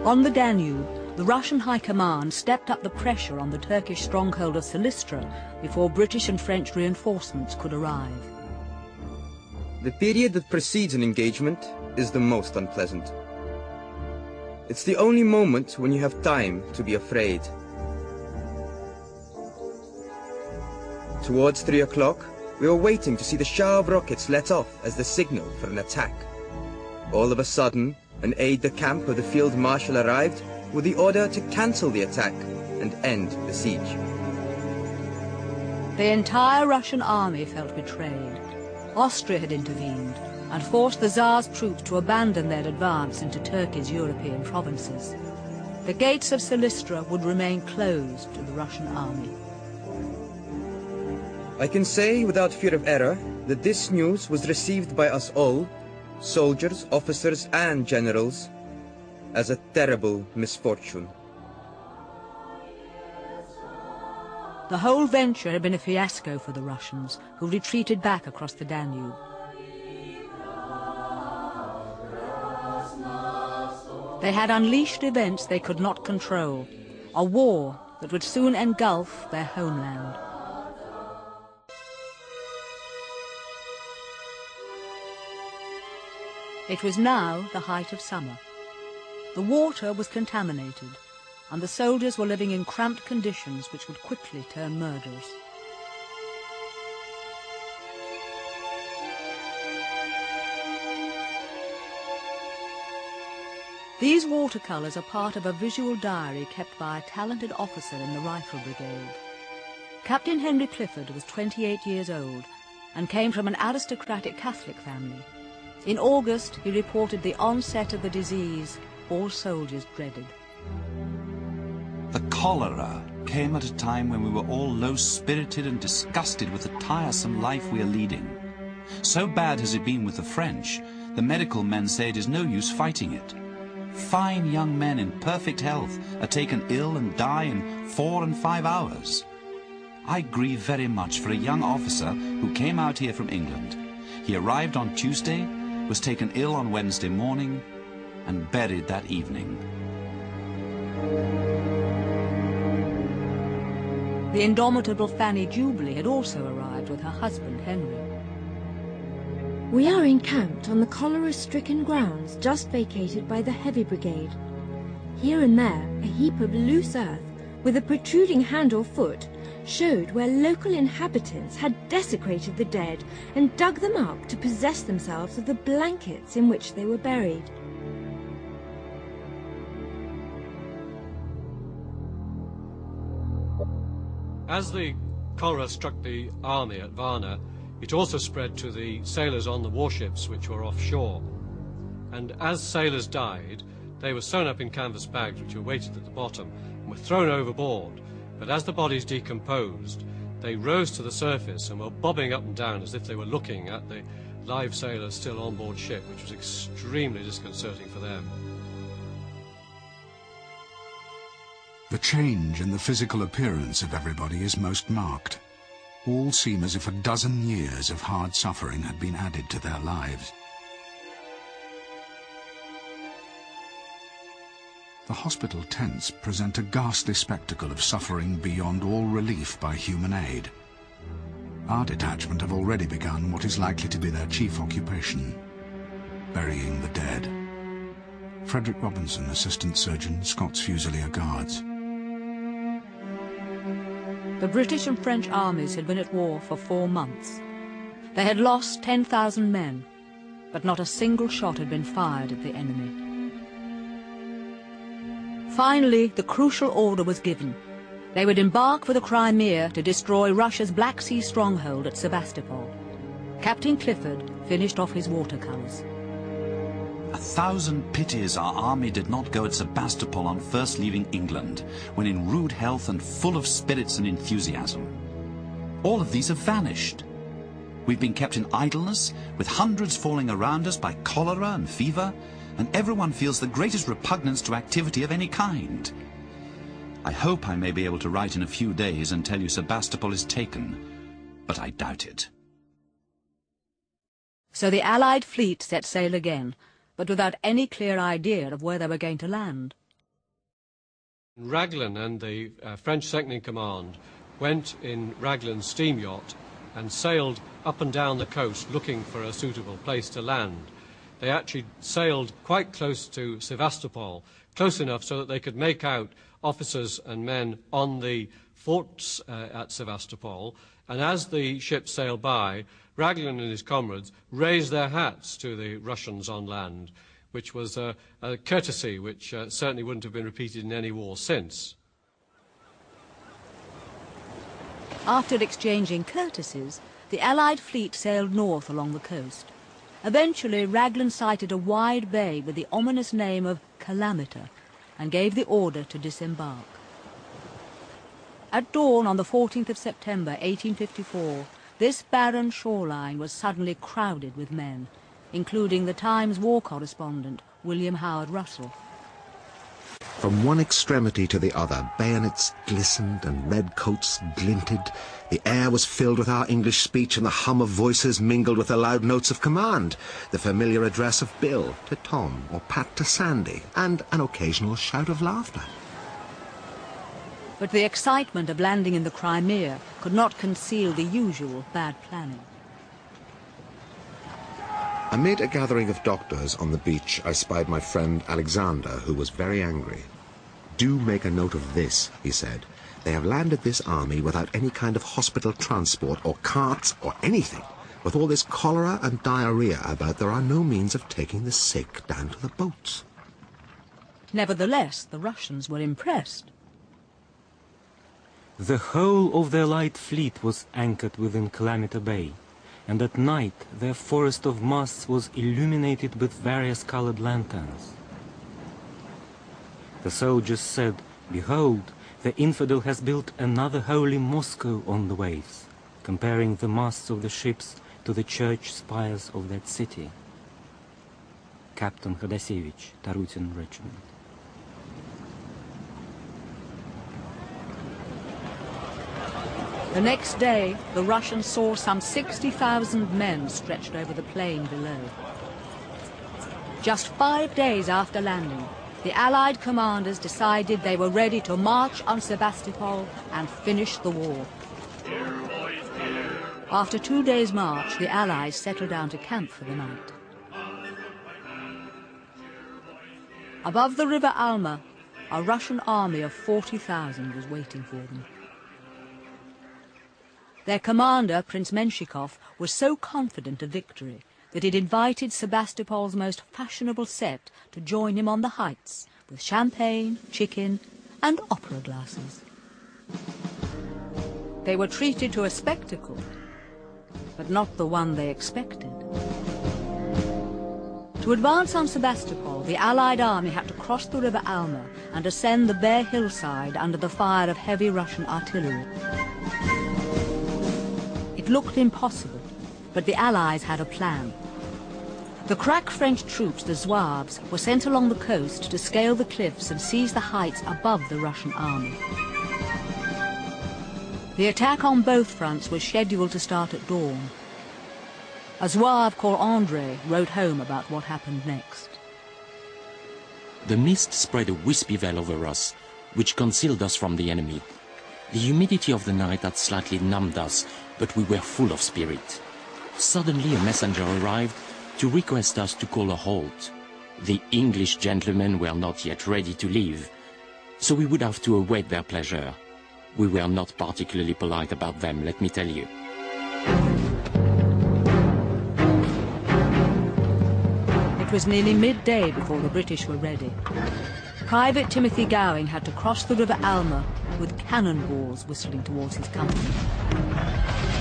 On the Danube, the Russian High Command stepped up the pressure on the Turkish stronghold of Silistra before British and French reinforcements could arrive. The period that precedes an engagement is the most unpleasant. It's the only moment when you have time to be afraid. Towards 3 o'clock, we were waiting to see the shower of rockets let off as the signal for an attack. All of a sudden, an aide-de-camp of the Field Marshal arrived with the order to cancel the attack and end the siege. The entire Russian army felt betrayed. Austria had intervened and forced the Tsar's troops to abandon their advance into Turkey's European provinces. The gates of Silistra would remain closed to the Russian army. I can say without fear of error that this news was received by us all, soldiers, officers and generals, as a terrible misfortune. The whole venture had been a fiasco for the Russians, who retreated back across the Danube. They had unleashed events they could not control, a war that would soon engulf their homeland. It was now the height of summer. The water was contaminated, and the soldiers were living in cramped conditions which would quickly turn murderous. These watercolours are part of a visual diary kept by a talented officer in the Rifle Brigade. Captain Henry Clifford was 28 years old and came from an aristocratic Catholic family. In August, he reported the onset of the disease all soldiers dreaded. The cholera came at a time when we were all low-spirited and disgusted with the tiresome life we are leading. So bad has it been with the French, the medical men say it is no use fighting it. Fine young men in perfect health are taken ill and die in 4 and 5 hours. I grieve very much for a young officer who came out here from England. He arrived on Tuesday, was taken ill on Wednesday morning, and buried that evening. The indomitable Fanny Jubilee had also arrived with her husband, Henry. We are encamped on the cholera-stricken grounds just vacated by the Heavy Brigade. Here and there, a heap of loose earth with a protruding hand or foot showed where local inhabitants had desecrated the dead and dug them up to possess themselves of the blankets in which they were buried. As the cholera struck the army at Varna, it also spread to the sailors on the warships which were offshore. And as sailors died, they were sewn up in canvas bags which were weighted at the bottom and were thrown overboard. But as the bodies decomposed, they rose to the surface and were bobbing up and down as if they were looking at the live sailors still on board ship, which was extremely disconcerting for them. The change in the physical appearance of everybody is most marked. All seem as if a dozen years of hard suffering had been added to their lives. The hospital tents present a ghastly spectacle of suffering beyond all relief by human aid. Our detachment have already begun what is likely to be their chief occupation: burying the dead. Frederick Robinson, Assistant Surgeon, Scots Fusilier Guards. The British and French armies had been at war for 4 months. They had lost 10,000 men, but not a single shot had been fired at the enemy. Finally, the crucial order was given. They would embark for the Crimea to destroy Russia's Black Sea stronghold at Sebastopol. Captain Clifford finished off his watercolours. 1,000 pities our army did not go at Sebastopol on first leaving England, when in rude health and full of spirits and enthusiasm. All of these have vanished. We've been kept in idleness, with hundreds falling around us by cholera and fever, and everyone feels the greatest repugnance to activity of any kind. I hope I may be able to write in a few days and tell you Sebastopol is taken, but I doubt it. So the Allied fleet set sail again, but without any clear idea of where they were going to land. Raglan and the French second-in-command went in Raglan's steam yacht and sailed up and down the coast looking for a suitable place to land. They actually sailed quite close to Sevastopol, close enough so that they could make out officers and men on the forts at Sevastopol, and as the ships sailed by, Raglan and his comrades raised their hats to the Russians on land, which was a courtesy which certainly wouldn't have been repeated in any war since. After exchanging courtesies, the Allied fleet sailed north along the coast. Eventually, Raglan sighted a wide bay with the ominous name of Calamita and gave the order to disembark. At dawn on the 14th of September 1854, this barren shoreline was suddenly crowded with men, including the Times war correspondent, William Howard Russell. From one extremity to the other, bayonets glistened and red coats glinted. The air was filled with our English speech, and the hum of voices mingled with the loud notes of command, the familiar address of Bill to Tom or Pat to Sandy, and an occasional shout of laughter. But the excitement of landing in the Crimea could not conceal the usual bad planning. Amid a gathering of doctors on the beach, I spied my friend Alexander, who was very angry. "Do make a note of this," he said. "They have landed this army without any kind of hospital transport or carts or anything. With all this cholera and diarrhea about, there are no means of taking the sick down to the boats." Nevertheless, the Russians were impressed. The whole of their light fleet was anchored within Calamita Bay, and at night their forest of masts was illuminated with various colored lanterns. The soldiers said, "Behold, the infidel has built another holy Moscow on the waves," comparing the masts of the ships to the church spires of that city. Captain Khodasevich, Tarutin Regiment. The next day, the Russians saw some 60,000 men stretched over the plain below. Just 5 days after landing, the Allied commanders decided they were ready to march on Sevastopol and finish the war. After 2 days' march, the Allies settled down to camp for the night. Above the river Alma, a Russian army of 40,000 was waiting for them. Their commander, Prince Menshikov, was so confident of victory that he'd invited Sebastopol's most fashionable set to join him on the heights with champagne, chicken and opera glasses. They were treated to a spectacle, but not the one they expected. To advance on Sebastopol, the Allied army had to cross the river Alma and ascend the bare hillside under the fire of heavy Russian artillery. It looked impossible, but the Allies had a plan. The crack French troops, the Zouaves, were sent along the coast to scale the cliffs and seize the heights above the Russian army. The attack on both fronts was scheduled to start at dawn. A Zouave called André wrote home about what happened next. The mist spread a wispy veil over us, which concealed us from the enemy. The humidity of the night had slightly numbed us, but we were full of spirit. Suddenly a messenger arrived to request us to call a halt. The English gentlemen were not yet ready to leave, so we would have to await their pleasure. We were not particularly polite about them, let me tell you. It was nearly midday before the British were ready. Private Timothy Gowing had to cross the river Alma with cannonballs whistling towards his company.